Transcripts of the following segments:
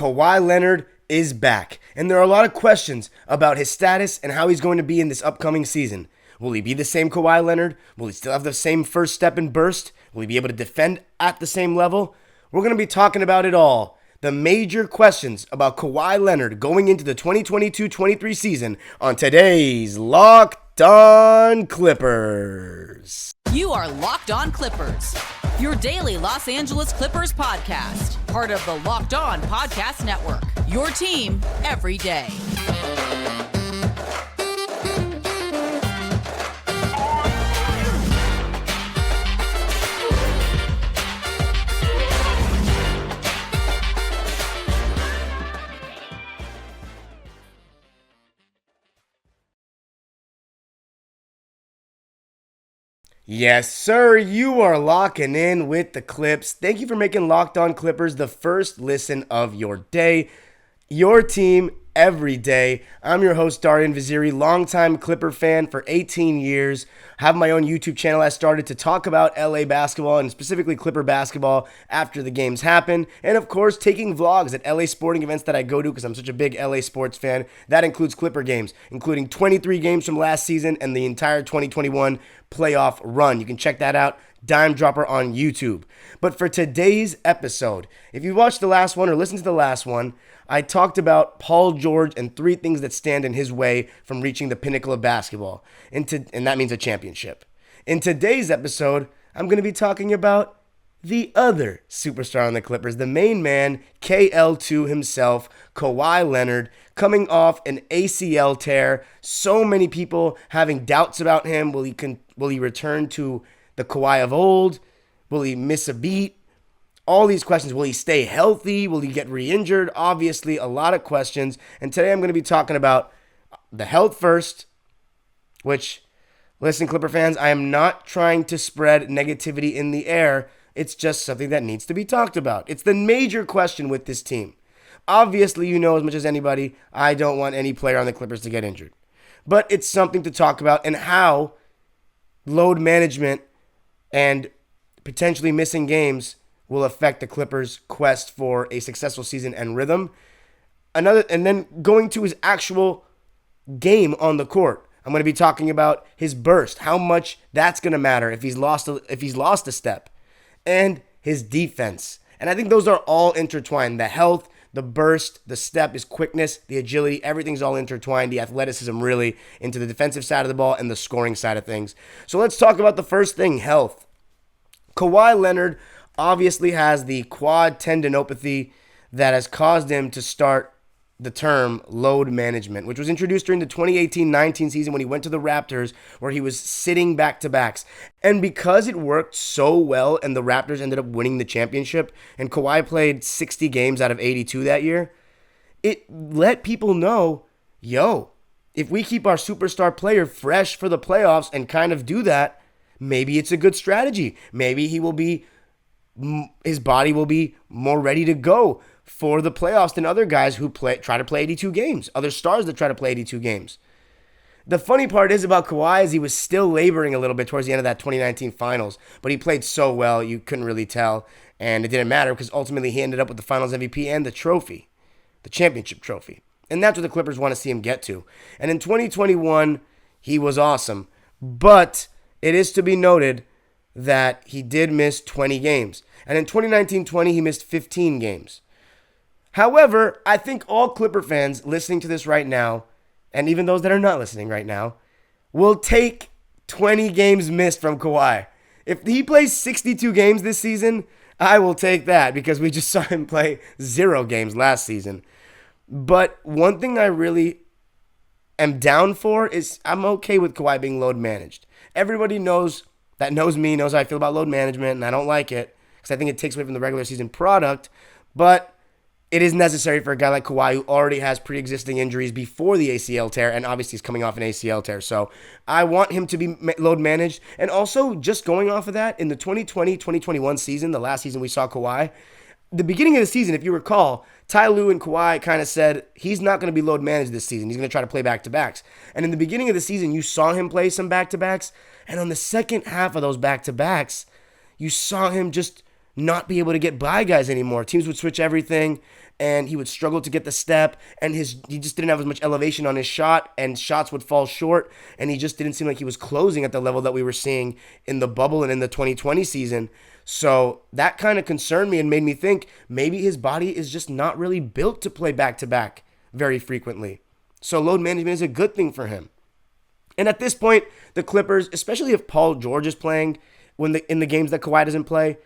Kawhi Leonard is back, and there are a lot of questions about his status and how he's going to be in this upcoming season. Will he be the same Kawhi Leonard? Will he still have the same first step and burst? Will he be able to defend at the same level? We're going to be talking about it all. The major questions about Kawhi Leonard going into the 2022-23 season on today's Locked On Clippers. You are Locked On Clippers, your daily Los Angeles Clippers podcast, part of the Locked On Podcast Network, your team every day. Yes, sir, you are locking in with the Clips. Thank you for making Locked On Clippers the first listen of your day. Your team every day. I'm your host, Darian Vaziri, longtime Clipper fan for 18 years. Have my own YouTube channel I started to talk about LA basketball and specifically Clipper basketball after the games happen. And of course, taking vlogs at LA sporting events that I go to because I'm such a big LA sports fan. That includes Clipper games, including 23 games from last season and the entire 2021 playoff run. You can check that out, Dime Dropper on YouTube. But for today's episode, if you watched the last one or listened to the last one, I talked about Paul George and 3 things that stand in his way from reaching the pinnacle of basketball, and that means a championship. In today's episode, I'm going to be talking about the other superstar on the Clippers, the main man, KL2 himself, Kawhi Leonard, coming off an ACL tear. So many people having doubts about him. Will he return to the Kawhi of old? Will he miss a beat? All these questions. Will he stay healthy? Will he get re-injured? Obviously, a lot of questions. And today I'm going to be talking about the health first, which, listen, Clipper fans, I am not trying to spread negativity in the air. It's just something that needs to be talked about. It's the major question with this team. Obviously, you know as much as anybody, I don't want any player on the Clippers to get injured. But it's something to talk about, and how load management and potentially missing games will affect the Clippers' quest for a successful season and rhythm. And then going to his actual game on the court. I'm going to be talking about his burst, how much that's going to matter if he's lost a step, and his defense. And I think those are all intertwined. The health, the burst, the step, his quickness, the agility, everything's all intertwined. The athleticism really into the defensive side of the ball and the scoring side of things. So let's talk about the first thing, health. Kawhi Leonard obviously has the quad tendinopathy that has caused him to start the term load management, which was introduced during the 2018-19 season when he went to the Raptors, where he was sitting back-to-backs. And because it worked so well and the Raptors ended up winning the championship, and Kawhi played 60 games out of 82 that year, it let people know, if we keep our superstar player fresh for the playoffs and kind of do that, maybe it's a good strategy. Maybe his body will be more ready to go for the playoffs than other guys who try to play 82 games, other stars that try to play 82 games. The funny part is about Kawhi is he was still laboring a little bit towards the end of that 2019 finals, but he played so well you couldn't really tell, and it didn't matter because ultimately he ended up with the finals MVP and the trophy, the championship trophy. And that's what the Clippers want to see him get to. And in 2021, he was awesome, but it is to be noted that he did miss 20 games. And in 2019-20, he missed 15 games. However, I think all Clipper fans listening to this right now, and even those that are not listening right now, will take 20 games missed from Kawhi. If he plays 62 games this season, I will take that because we just saw him play 0 games last season. But one thing I really am down for is I'm okay with Kawhi being load managed. Everybody knows me, knows how I feel about load management, and I don't like it because I think it takes away from the regular season product. But it is necessary for a guy like Kawhi who already has pre-existing injuries before the ACL tear, and obviously he's coming off an ACL tear. So I want him to be load managed. And also, just going off of that, in the 2020-2021 season, the last season we saw Kawhi, the beginning of the season, if you recall, Ty Lue and Kawhi kind of said he's not going to be load managed this season. He's going to try to play back-to-backs. And in the beginning of the season, you saw him play some back-to-backs. And on the second half of those back-to-backs, you saw him just not be able to get by guys anymore. Teams would switch everything. and he would struggle to get the step, and he just didn't have as much elevation on his shot, and shots would fall short, and he just didn't seem like he was closing at the level that we were seeing in the bubble and in the 2020 season. So that kind of concerned me and made me think maybe his body is just not really built to play back-to-back very frequently. So load management is a good thing for him. And at this point, the Clippers, especially if Paul George is playing in the games that Kawhi doesn't play,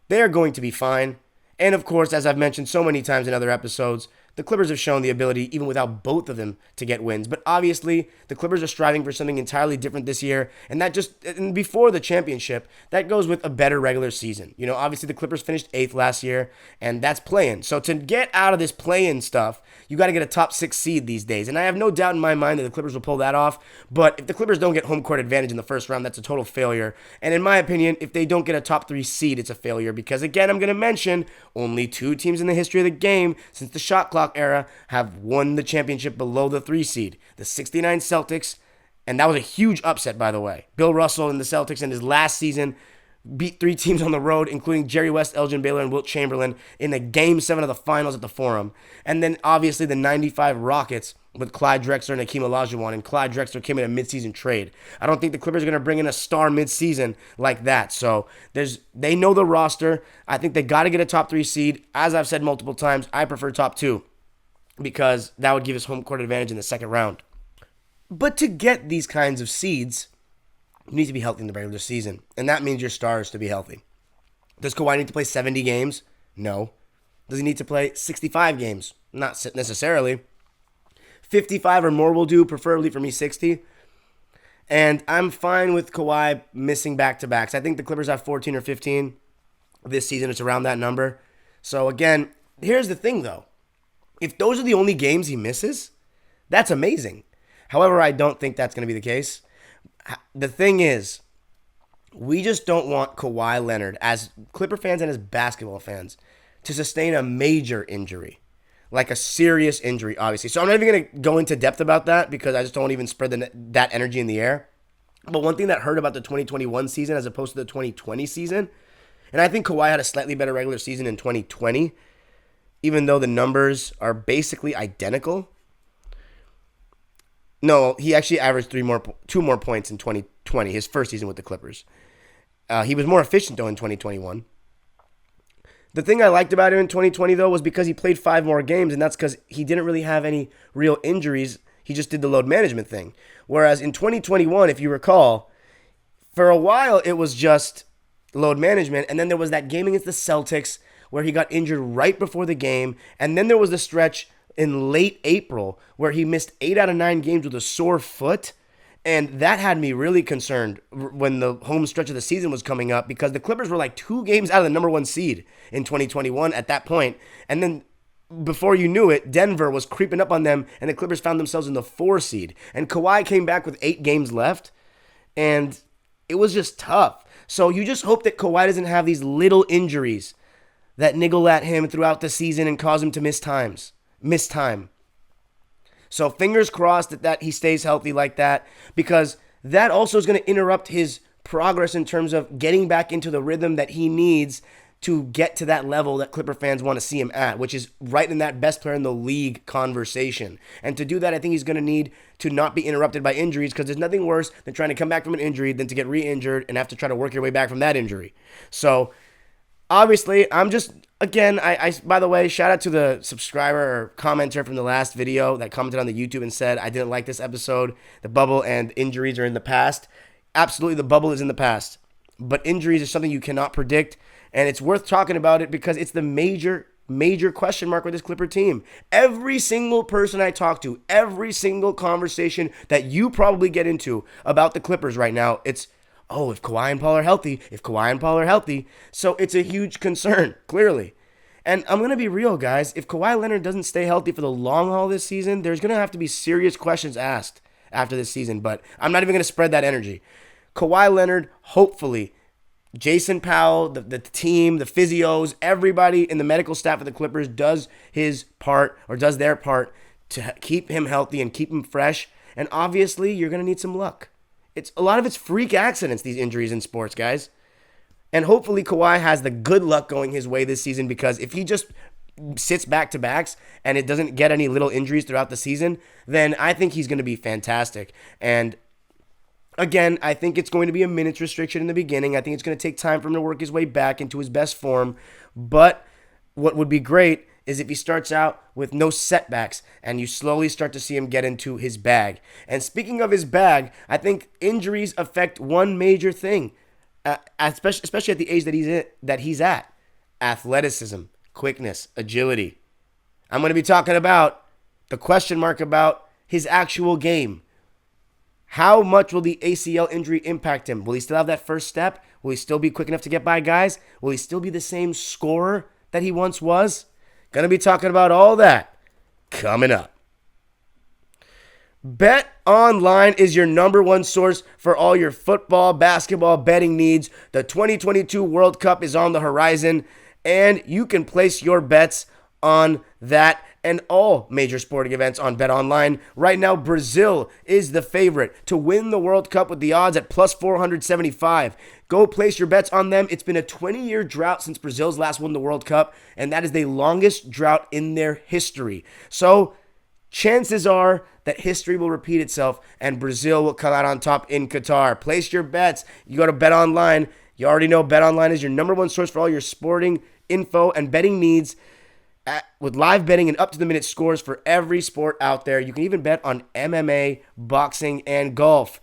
they are going to be fine. And of course, as I've mentioned so many times in other episodes, the Clippers have shown the ability, even without both of them, to get wins. But obviously, the Clippers are striving for something entirely different this year. And before the championship, that goes with a better regular season. You know, obviously the Clippers finished 8th last year, and that's play-in. So to get out of this play-in stuff, you got to get a top 6 seed these days. And I have no doubt in my mind that the Clippers will pull that off. But if the Clippers don't get home court advantage in the first round, that's a total failure. And in my opinion, if they don't get a top 3 seed, it's a failure. Because again, I'm going to mention only 2 teams in the history of the game since the shot clock era have won the championship below the 3 seed. The 69 Celtics, and that was a huge upset, by the way. Bill Russell and the Celtics in his last season beat 3 teams on the road, including Jerry West, Elgin Baylor, and Wilt Chamberlain in the Game 7 of the finals at the Forum. And then, obviously, the 95 Rockets with Clyde Drexler and Hakeem Olajuwon, and Clyde Drexler came in a midseason trade. I don't think the Clippers are going to bring in a star midseason like that. So they know the roster. I think they got to get a top 3 seed. As I've said multiple times, I prefer top 2 because that would give us home court advantage in the second round. But to get these kinds of seeds, you need to be healthy in the regular season, and that means your stars to be healthy. Does Kawhi need to play 70 games? No. Does he need to play 65 games? Not necessarily. 55 or more will do, preferably for me 60. And I'm fine with Kawhi missing back-to-backs. I think the Clippers have 14 or 15 this season. It's around that number. So again, here's the thing though. If those are the only games he misses, that's amazing. However, I don't think that's going to be the case. The thing is, we just don't want Kawhi Leonard, as Clipper fans and as basketball fans, to sustain a major injury. Like a serious injury, obviously. So I'm not even going to go into depth about that because I just don't even spread that energy in the air. But one thing that hurt about the 2021 season as opposed to the 2020 season, and I think Kawhi had a slightly better regular season in 2020, even though the numbers are basically identical. No, he actually averaged 2 more points in 2020, his first season with the Clippers. He was more efficient, though, in 2021. The thing I liked about him in 2020, though, was because he played 5 more games, and that's because he didn't really have any real injuries. He just did the load management thing. Whereas in 2021, if you recall, for a while it was just load management, and then there was that game against the Celtics where he got injured right before the game, and then there was the stretch in late April where he missed 8 out of 9 games with a sore foot. And that had me really concerned when the home stretch of the season was coming up because the Clippers were like 2 games out of the number 1 seed in 2021 at that point. And then before you knew it, Denver was creeping up on them and the Clippers found themselves in the 4 seed. And Kawhi came back with 8 games left and it was just tough. So you just hope that Kawhi doesn't have these little injuries that niggle at him throughout the season and cause him to miss time. So fingers crossed that he stays healthy like that because that also is going to interrupt his progress in terms of getting back into the rhythm that he needs to get to that level that Clipper fans want to see him at, which is right in that best player in the league conversation. And to do that, I think he's going to need to not be interrupted by injuries because there's nothing worse than trying to come back from an injury than to get re-injured and have to try to work your way back from that injury. So obviously, I'm just, again, I by the way, shout out to the subscriber or commenter from the last video that commented on the YouTube and said, I didn't like this episode. The bubble and injuries are in the past. Absolutely, the bubble is in the past. But injuries is something you cannot predict, and it's worth talking about it because it's the major question mark with this Clipper team. Every single person I talk to, every single conversation that you probably get into about the Clippers right now, it's, oh, if Kawhi and Paul are healthy. So it's a huge concern, clearly. And I'm going to be real, guys. If Kawhi Leonard doesn't stay healthy for the long haul this season, there's going to have to be serious questions asked after this season. But I'm not even going to spread that energy. Kawhi Leonard, hopefully, Jason Powell, the team, the physios, everybody in the medical staff of the Clippers does their part to keep him healthy and keep him fresh. And obviously, you're going to need some luck. A lot of it's freak accidents, these injuries in sports, guys. And hopefully Kawhi has the good luck going his way this season because if he just sits back-to-backs and it doesn't get any little injuries throughout the season, then I think he's going to be fantastic. And again, I think it's going to be a minutes restriction in the beginning. I think it's going to take time for him to work his way back into his best form. But what would be great is if he starts out with no setbacks and you slowly start to see him get into his bag. And speaking of his bag, I think injuries affect one major thing, especially at the age that he's at: athleticism, quickness, agility. I'm going to be talking about the question mark about his actual game. How much will the ACL injury impact him? Will he still have that first step? Will he still be quick enough to get by guys? Will he still be the same scorer that he once was? Going to be talking about all that coming up. BetOnline is your number one source for all your football, basketball betting needs. The 2022 World Cup is on the horizon, and you can place your bets on that and all major sporting events on BetOnline. Right now, Brazil is the favorite to win the World Cup with the odds at plus 475. Go place your bets on them. It's been a 20-year drought since Brazil's last won the World Cup, and that is the longest drought in their history. So chances are that history will repeat itself and Brazil will come out on top in Qatar. Place your bets. You go to BetOnline. You already know BetOnline is your number one source for all your sporting info and betting needs, with live betting and up-to-the-minute scores for every sport out there. You can even bet on MMA, boxing, and golf.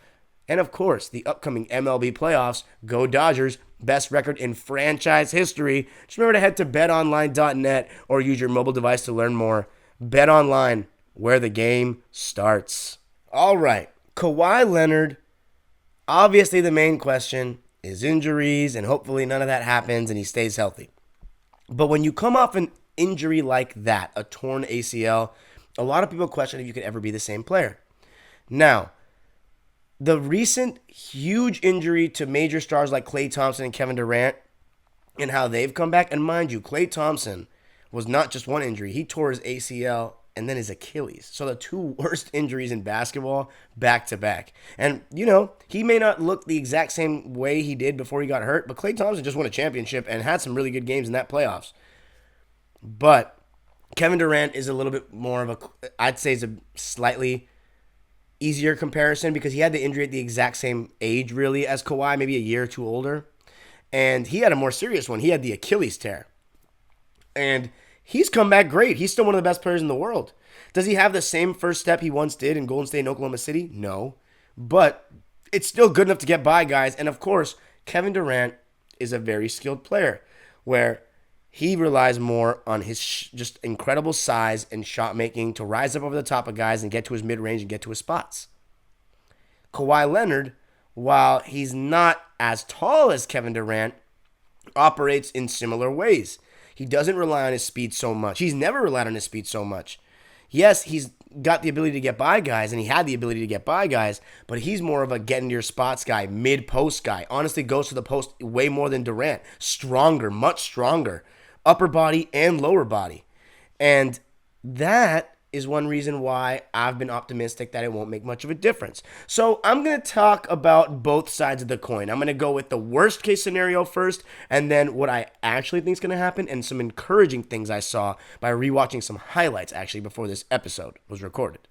And, of course, the upcoming MLB playoffs. Go Dodgers. Best record in franchise history. Just remember to head to betonline.net or use your mobile device to learn more. BetOnline, where the game starts. All right. Kawhi Leonard, obviously the main question is injuries, and hopefully none of that happens and he stays healthy. But when you come off an injury like that, a torn ACL, a lot of people question if you could ever be the same player. Now, the recent huge injury to major stars like Klay Thompson and Kevin Durant and how they've come back, and mind you, Klay Thompson was not just one injury. He tore his ACL and then his Achilles. So the two worst injuries in basketball back to back. And, he may not look the exact same way he did before he got hurt, but Klay Thompson just won a championship and had some really good games in that playoffs. But Kevin Durant is a little bit more of I'd say is a slightly easier comparison because he had the injury at the exact same age, really, as Kawhi, maybe a year or two older. And he had a more serious one. He had the Achilles tear. And he's come back great. He's still one of the best players in the world. Does he have the same first step he once did in Golden State and Oklahoma City? No. But it's still good enough to get by guys. And, of course, Kevin Durant is a very skilled player where he relies more on his just incredible size and shot making to rise up over the top of guys and get to his mid-range and get to his spots. Kawhi Leonard, while he's not as tall as Kevin Durant, operates in similar ways. He doesn't rely on his speed so much. He's never relied on his speed so much. Yes, he's got the ability to get by guys, and he had the ability to get by guys, but he's more of a get into your spots guy, mid-post guy. Honestly, goes to the post way more than Durant. Stronger, much stronger. Upper body and lower body. And that is one reason why I've been optimistic that it won't make much of a difference. So I'm going to talk about both sides of the coin. I'm going to go with the worst case scenario first, and then what I actually think is going to happen, and some encouraging things I saw by rewatching some highlights actually before this episode was recorded.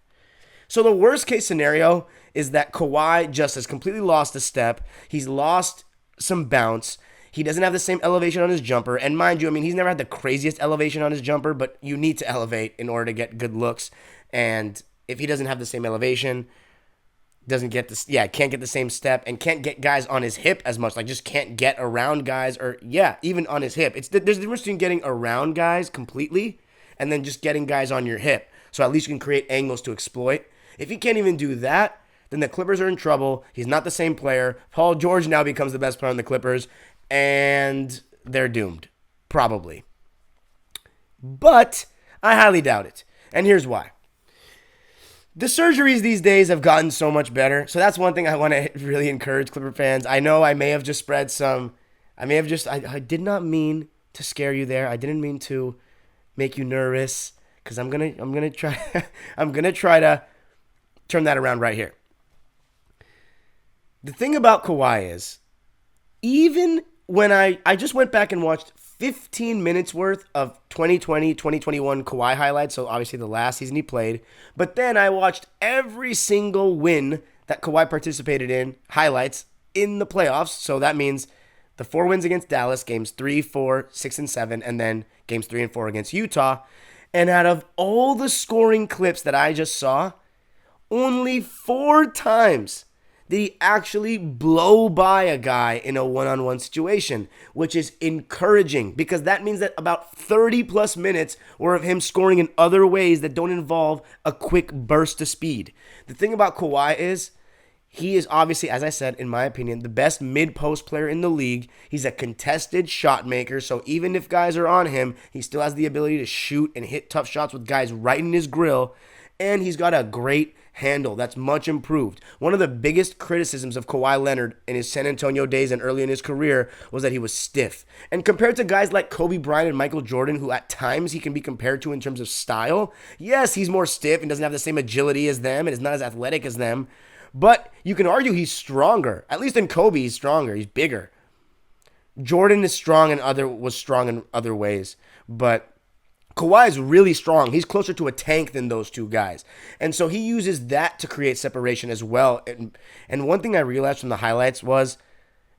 So the worst case scenario is that Kawhi just has completely lost a step. He's lost some bounce. He doesn't have the same elevation on his jumper. And mind you, he's never had the craziest elevation on his jumper, but you need to elevate in order to get good looks. And if he doesn't have the same elevation, can't get the same step, and can't get guys on his hip as much, just can't get around guys, or even on his hip. There's a difference between getting around guys completely and then just getting guys on your hip. So at least you can create angles to exploit. If he can't even do that, then the Clippers are in trouble. He's not the same player. Paul George now becomes the best player on the Clippers. And they're doomed, probably. But I highly doubt it. And here's why. The surgeries these days have gotten so much better. So that's one thing I want to really encourage Clipper fans. I know I may have just spread some. I did not mean to scare you there. I didn't mean to make you nervous, because I'm gonna try I'm gonna try to turn that around right here. The thing about Kawhi is, even I just went back and watched 15 minutes worth of 2020, 2021 Kawhi highlights, so obviously the last season he played, but then I watched every single win that Kawhi participated in, highlights, in the playoffs, so that means the 4 wins against Dallas, games 3, 4, 6, and 7, and then games 3 and 4 against Utah, and out of all the scoring clips that I just saw, only 4 times did he actually blow by a guy in a one-on-one situation, which is encouraging because that means that about 30 plus minutes were of him scoring in other ways that don't involve a quick burst of speed. The thing about Kawhi is he is obviously, as I said, in my opinion, the best mid-post player in the league. He's a contested shot maker, so even if guys are on him, he still has the ability to shoot and hit tough shots with guys right in his grill, and he's got a great handle that's much improved. One of the biggest criticisms of Kawhi Leonard in his San Antonio days and early in his career was that he was stiff. And compared to guys like Kobe Bryant and Michael Jordan, who at times he can be compared to in terms of style, yes, he's more stiff and doesn't have the same agility as them and is not as athletic as them, but you can argue he's stronger. At least in Kobe, he's stronger. He's bigger. Jordan is was strong in other ways, but Kawhi is really strong. He's closer to a tank than those two guys. And so he uses that to create separation as well. And one thing I realized from the highlights was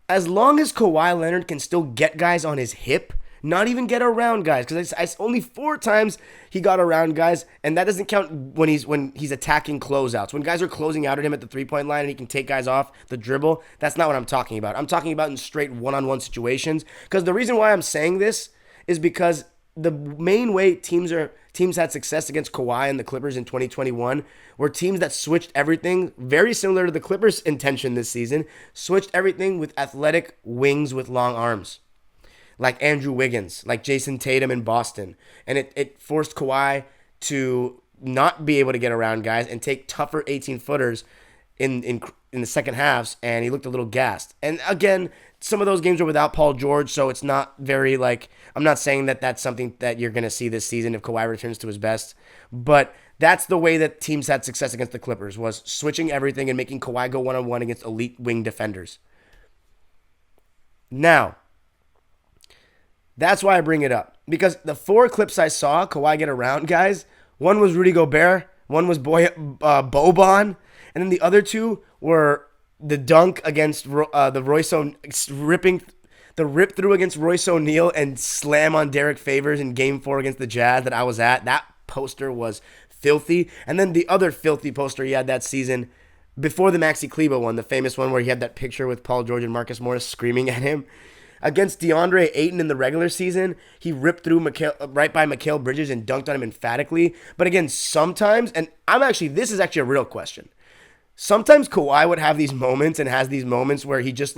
as long as Kawhi Leonard can still get guys on his hip, not even get around guys, because it's only 4 times he got around guys, and that doesn't count when he's attacking closeouts. When guys are closing out at him at the 3-point line and he can take guys off the dribble, that's not what I'm talking about. I'm talking about in straight one-on-one situations, because the reason why I'm saying this is because the main way teams had success against Kawhi and the Clippers in 2021 were teams that switched everything, very similar to the Clippers' intention this season, switched everything with athletic wings with long arms, like Andrew Wiggins, like Jason Tatum in Boston. And it forced Kawhi to not be able to get around guys and take tougher 18-footers in the second halves, and he looked a little gassed. And again, some of those games were without Paul George, so it's not very I'm not saying that that's something that you're going to see this season if Kawhi returns to his best, but that's the way that teams had success against the Clippers, was switching everything and making Kawhi go one-on-one against elite wing defenders. Now, that's why I bring it up, because the 4 clips I saw Kawhi get around guys, one was Rudy Gobert, one was Boban, and then the other 2 were the dunk against the rip through against Royce O'Neal and slam on Derek Favors in Game 4 against the Jazz that I was at. That poster was filthy. And then the other filthy poster he had that season before the Maxi Kleber one, the famous one where he had that picture with Paul George and Marcus Morris screaming at him. Against DeAndre Ayton in the regular season, he ripped through right by Mikal Bridges and dunked on him emphatically. But again, sometimes, and this is actually a real question. Sometimes Kawhi would have these moments and has these moments where he just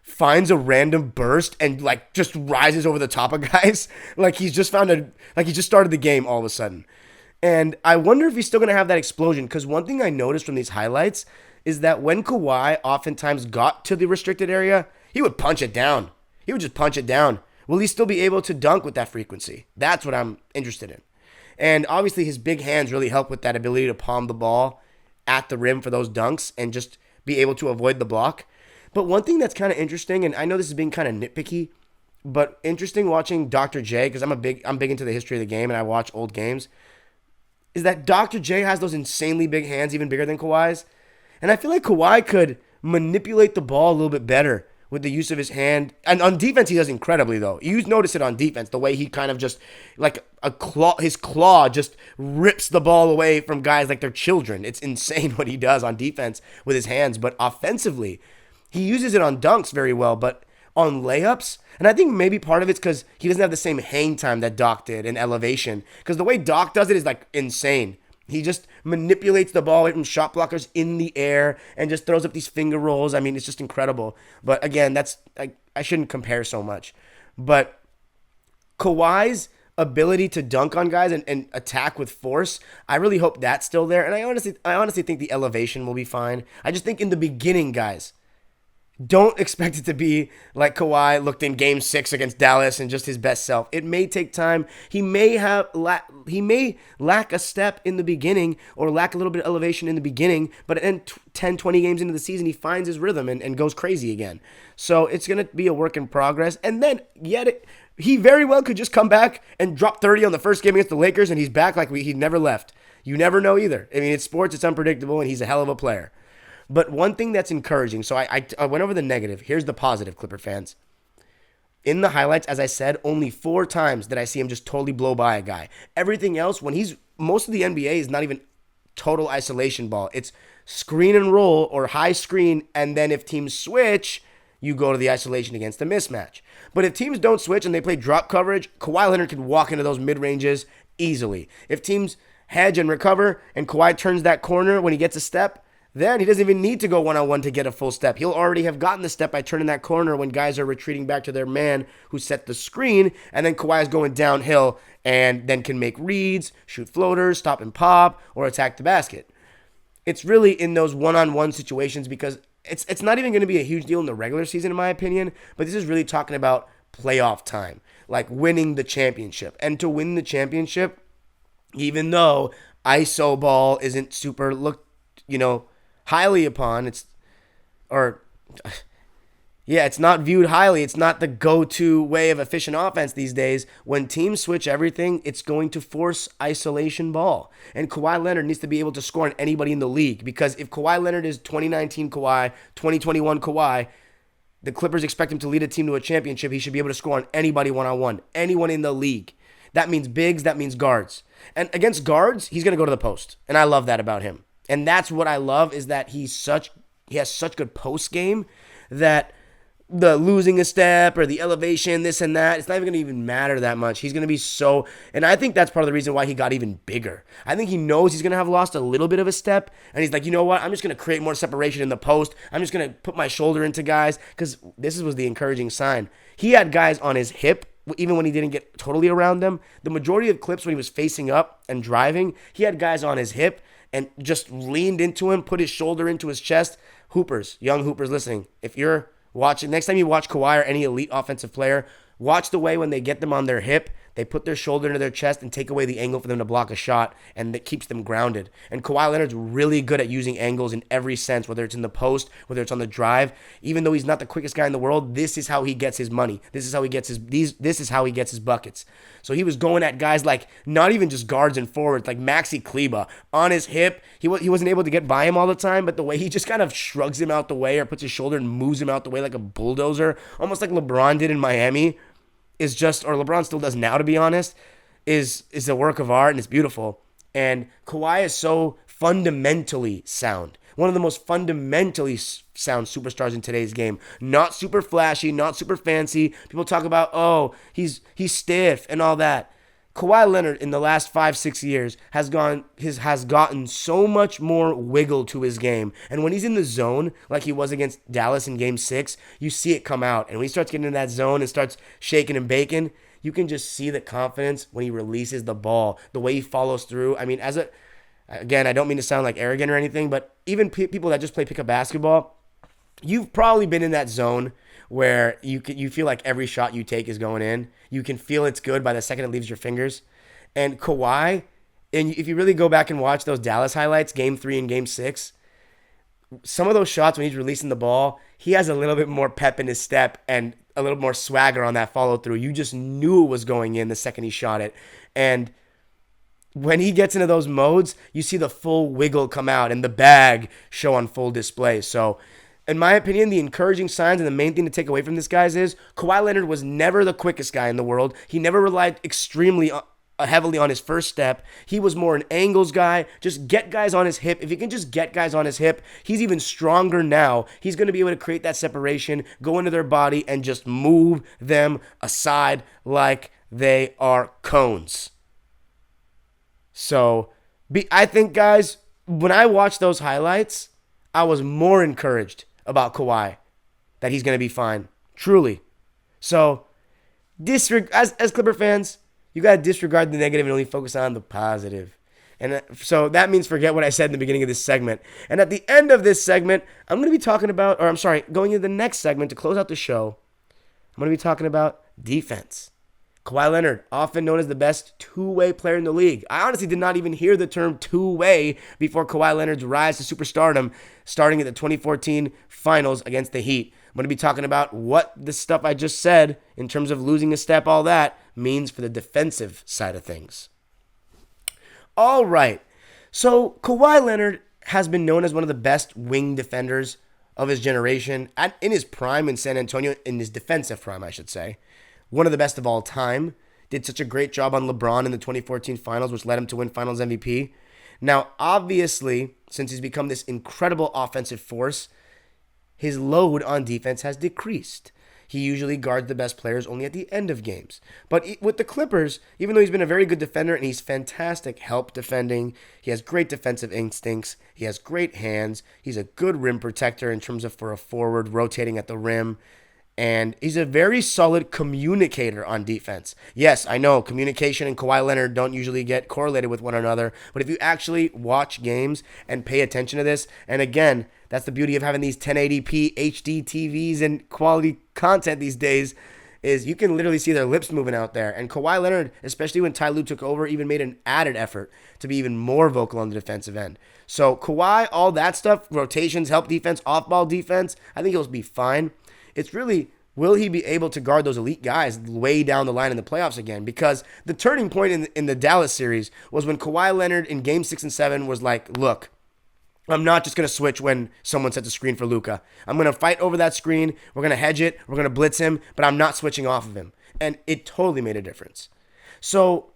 finds a random burst and just rises over the top of guys. He just started the game all of a sudden. And I wonder if he's still going to have that explosion, because one thing I noticed from these highlights is that when Kawhi oftentimes got to the restricted area, he would punch it down. He would just punch it down. Will he still be able to dunk with that frequency? That's what I'm interested in. And obviously his big hands really help with that ability to palm the ball at the rim for those dunks and just be able to avoid the block. But one thing that's kind of interesting, and I know this is being kind of nitpicky, but interesting watching Dr. J, because I'm big into the history of the game and I watch old games, is that Dr. J has those insanely big hands, even bigger than Kawhi's. And I feel like Kawhi could manipulate the ball a little bit better with the use of his hand. And on defense, he does incredibly, though. You notice it on defense, the way he kind of just, his claw just rips the ball away from guys like they're children. It's insane what he does on defense with his hands. But offensively, he uses it on dunks very well, but on layups, and I think maybe part of it's because he doesn't have the same hang time that Doc did in elevation, because the way Doc does it is insane. He just manipulates the ball away from shot blockers in the air and just throws up these finger rolls. I mean, it's just incredible. But again, I shouldn't compare so much. But Kawhi's ability to dunk on guys and attack with force, I really hope that's still there. And I honestly think the elevation will be fine. I just think in the beginning, guys, Don't expect it to be like Kawhi looked in Game 6 against Dallas and just his best self. It may take time. He may lack a step in the beginning or lack a little bit of elevation in the beginning, but then 10, 20 games into the season, he finds his rhythm and goes crazy again. So it's going to be a work in progress. And then he very well could just come back and drop 30 on the first game against the Lakers, and he's back like he never left. You never know either. I mean, it's sports, it's unpredictable, and he's a hell of a player. But one thing that's encouraging, so I went over the negative. Here's the positive, Clipper fans. In the highlights, as I said, only 4 times did I see him just totally blow by a guy. Everything else, most of the NBA is not even total isolation ball. It's screen and roll or high screen, and then if teams switch, you go to the isolation against the mismatch. But if teams don't switch and they play drop coverage, Kawhi Leonard can walk into those mid-ranges easily. If teams hedge and recover and Kawhi turns that corner when he gets a step, then he doesn't even need to go one-on-one to get a full step. He'll already have gotten the step by turning that corner when guys are retreating back to their man who set the screen, and then Kawhi is going downhill and then can make reads, shoot floaters, stop and pop, or attack the basket. It's really in those one-on-one situations because it's not even going to be a huge deal in the regular season, in my opinion, but this is really talking about playoff time, like winning the championship. And to win the championship, even though ISO ball isn't super looked, highly upon, it's not viewed highly. It's not the go-to way of efficient offense these days. When teams switch everything, it's going to force isolation ball. And Kawhi Leonard needs to be able to score on anybody in the league, because if Kawhi Leonard is 2019 Kawhi, 2021 Kawhi, the Clippers expect him to lead a team to a championship. He should be able to score on anybody one-on-one, anyone in the league. That means bigs, that means guards. And against guards, he's going to go to the post. And I love that about him. And that's what I love, is that he has such good post game that the losing a step or the elevation, this and that, it's not even going to even matter that much. He's going to be and I think that's part of the reason why he got even bigger. I think he knows he's going to have lost a little bit of a step, and he's like, you know what, I'm just going to create more separation in the post. I'm just going to put my shoulder into guys, because this was the encouraging sign. He had guys on his hip, even when he didn't get totally around them. The majority of clips when he was facing up and driving, he had guys on his hip and just leaned into him, put his shoulder into his chest. Hoopers, young hoopers listening, if you're watching, next time you watch Kawhi or any elite offensive player, watch the way when they get them on their hip, they put their shoulder into their chest and take away the angle for them to block a shot, and it keeps them grounded. And Kawhi Leonard's really good at using angles in every sense, whether it's in the post, whether it's on the drive. Even though he's not the quickest guy in the world, this is how he gets his money. This is how he gets his buckets. So he was going at guys like not even just guards and forwards, like Maxi Kleba on his hip. He wasn't able to get by him all the time, but the way he just kind of shrugs him out the way or puts his shoulder and moves him out the way like a bulldozer, almost like LeBron did in Miami, is just, or LeBron still does now, to be honest, is a work of art, and it's beautiful. And Kawhi is so fundamentally sound. One of the most fundamentally sound superstars in today's game. Not super flashy, not super fancy. People talk about, oh, he's stiff and all that. Kawhi Leonard in the last 5-6 years has gotten so much more wiggle to his game. And when he's in the zone, like he was against Dallas in Game 6, you see it come out. And when he starts getting in that zone and starts shaking and baking, you can just see the confidence when he releases the ball, the way he follows through. I mean, again, I don't mean to sound like arrogant or anything, but even people that just play pickup basketball, you've probably been in that zone where you feel like every shot you take is going in. You can feel it's good by the second it leaves your fingers. And Kawhi, and if you really go back and watch those Dallas highlights, Game 3 and Game 6, some of those shots when he's releasing the ball, he has a little bit more pep in his step and a little more swagger on that follow through. You just knew it was going in the second he shot it. And when he gets into those modes, you see the full wiggle come out and the bag show on full display. So in my opinion, the encouraging signs and the main thing to take away from this, guys, is Kawhi Leonard was never the quickest guy in the world. He never relied extremely heavily on his first step. He was more an angles guy. Just get guys on his hip. If he can just get guys on his hip, he's even stronger now. He's going to be able to create that separation, go into their body, and just move them aside like they are cones. So, I think, guys, when I watched those highlights, I was more encouraged about Kawhi, that he's going to be fine. Truly. So, as Clipper fans, you got to disregard the negative and only focus on the positive. And so that means forget what I said in the beginning of this segment. And at the end of this segment, I'm going to be talking about, going into the next segment to close out the show, I'm going to be talking about defense. Kawhi Leonard, often known as the best two-way player in the league. I honestly did not even hear the term two-way before Kawhi Leonard's rise to superstardom starting at the 2014 finals against the Heat. I'm going to be talking about what the stuff I just said in terms of losing a step, all that, means for the defensive side of things. All right. So Kawhi Leonard has been known as one of the best wing defenders of his generation in his prime in San Antonio, in his defensive prime, I should say. One of the best of all time. Did such a great job on LeBron in the 2014 finals, which led him to win finals MVP. Now, obviously, since he's become this incredible offensive force, his load on defense has decreased. He usually guards the best players only at the end of games. But with the Clippers, even though he's been a very good defender and he's fantastic help defending, he has great defensive instincts, he has great hands, he's a good rim protector in terms of for a forward rotating at the rim, and he's a very solid communicator on defense. Yes, I know communication and Kawhi Leonard don't usually get correlated with one another, but if you actually watch games and pay attention to this, and again, that's the beauty of having these 1080p HD TVs and quality content these days, is you can literally see their lips moving out there. And Kawhi Leonard, especially when Ty Lue took over, even made an added effort to be even more vocal on the defensive end. So Kawhi, all that stuff, rotations, help defense, off-ball defense, I think he'll be fine. It's really, will he be able to guard those elite guys way down the line in the playoffs again? Because the turning point in the Dallas series was when Kawhi Leonard in Game 6 and 7 was like, look, I'm not just going to switch when someone sets a screen for Luka. I'm going to fight over that screen. We're going to hedge it. We're going to blitz him, but I'm not switching off of him. And it totally made a difference. So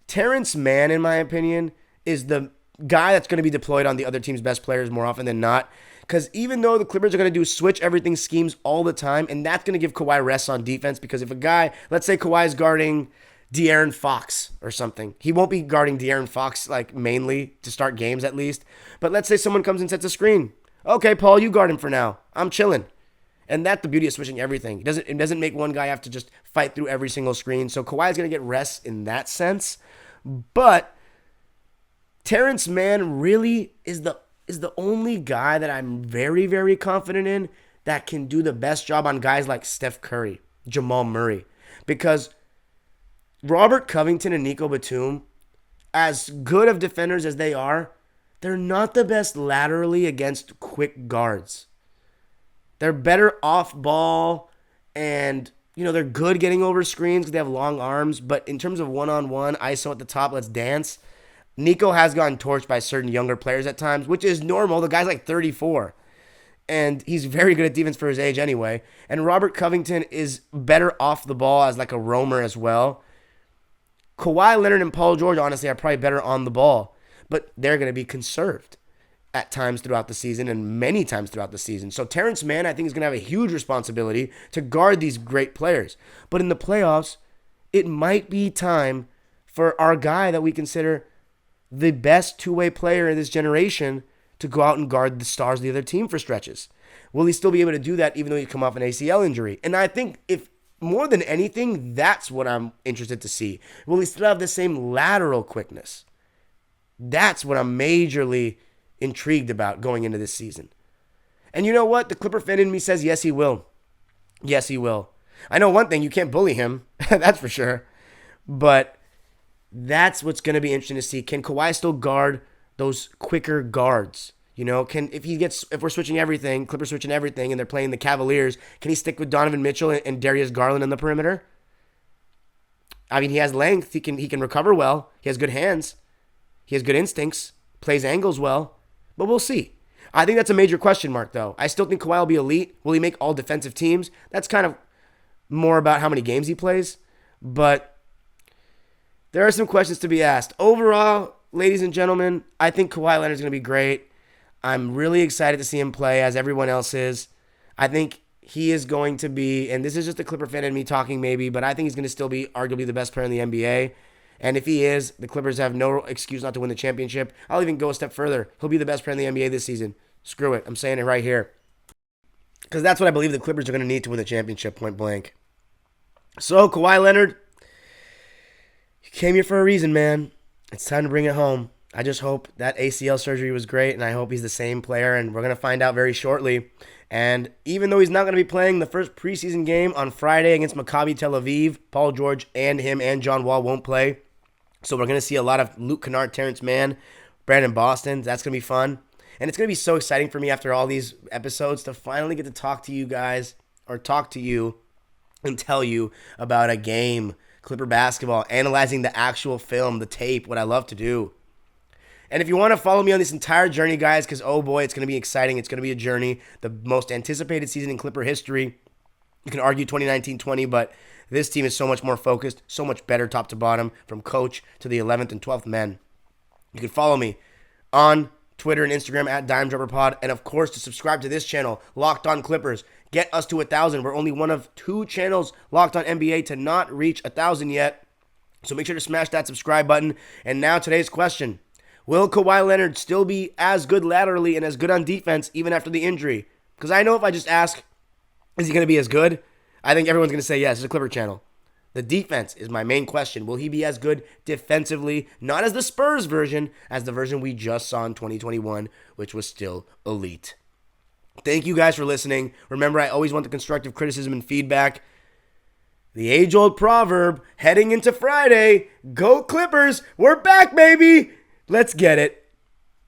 Terrence Mann, in my opinion, is the guy that's going to be deployed on the other team's best players more often than not. Because even though the Clippers are going to do switch everything schemes all the time, and that's going to give Kawhi rests on defense, because if a guy, let's say Kawhi is guarding De'Aaron Fox or something. He won't be guarding De'Aaron Fox like mainly to start games at least. But let's say someone comes and sets a screen. Okay, Paul, you guard him for now. I'm chilling. And that's the beauty of switching everything. It doesn't make one guy have to just fight through every single screen. So Kawhi's going to get rest in that sense. But Terrence Mann really is the only guy that I'm very, very confident in that can do the best job on guys like Steph Curry, Jamal Murray. Because Robert Covington and Nico Batum, as good of defenders as they are, they're not the best laterally against quick guards. They're better off ball, and they're good getting over screens because they have long arms. But in terms of one-on-one, ISO at the top, let's dance. Nico has gotten torched by certain younger players at times, which is normal. The guy's like 34. And he's very good at defense for his age anyway. And Robert Covington is better off the ball as like a roamer as well. Kawhi Leonard and Paul George, honestly, are probably better on the ball, but they're going to be conserved at times throughout the season and many times throughout the season. So Terrence Mann, I think, is going to have a huge responsibility to guard these great players. But in the playoffs, it might be time for our guy that we consider the best two-way player in this generation to go out and guard the stars of the other team for stretches. Will he still be able to do that even though he come off an ACL injury? And I think if more than anything, that's what I'm interested to see. Will he still have the same lateral quickness? That's what I'm majorly intrigued about going into this season. And you know what? The Clipper fan in me says, yes, he will. Yes, he will. I know one thing, you can't bully him. That's for sure. But that's what's going to be interesting to see. Can Kawhi still guard those quicker guards? If we're switching everything, Clippers switching everything, and they're playing the Cavaliers, can he stick with Donovan Mitchell and Darius Garland in the perimeter? I mean, he has length. He can recover well. He has good hands. He has good instincts. Plays angles well. But we'll see. I think that's a major question mark, though. I still think Kawhi will be elite. Will he make all defensive teams? That's kind of more about how many games he plays. But there are some questions to be asked. Overall, ladies and gentlemen, I think Kawhi Leonard is going to be great. I'm really excited to see him play, as everyone else is. I think he is going to be, and this is just a Clipper fan in me talking maybe, but I think he's going to still be arguably the best player in the NBA. And if he is, the Clippers have no excuse not to win the championship. I'll even go a step further. He'll be the best player in the NBA this season. Screw it. I'm saying it right here. Because that's what I believe the Clippers are going to need to win the championship, point blank. So, Kawhi Leonard, you came here for a reason, man. It's time to bring it home. I just hope that ACL surgery was great, and I hope he's the same player, and we're going to find out very shortly. And even though he's not going to be playing the first preseason game on Friday against Maccabi Tel Aviv, Paul George and him and John Wall won't play. So we're going to see a lot of Luke Kennard, Terrence Mann, Brandon Boston. That's going to be fun. And it's going to be so exciting for me after all these episodes to finally get to talk to you guys, or talk to you and tell you about a game, Clipper basketball, analyzing the actual film, the tape, what I love to do. And if you want to follow me on this entire journey, guys, because, oh boy, it's going to be exciting. It's going to be a journey. The most anticipated season in Clipper history. You can argue 2019-20, but this team is so much more focused, so much better top to bottom, from coach to the 11th and 12th men. You can follow me on Twitter and Instagram at DimeDropperPod, and of course to subscribe to this channel, Locked On Clippers. Get us to 1,000. We're only one of 2 channels, Locked On NBA, to not reach 1,000 yet. So make sure to smash that subscribe button. And now today's question. Will Kawhi Leonard still be as good laterally and as good on defense even after the injury? Because I know if I just ask, is he going to be as good? I think everyone's going to say yes. It's a Clipper channel. The defense is my main question. Will he be as good defensively, not as the Spurs version, as the version we just saw in 2021, which was still elite? Thank you guys for listening. Remember, I always want the constructive criticism and feedback. The age-old proverb, heading into Friday, go Clippers, we're back, baby! Let's get it.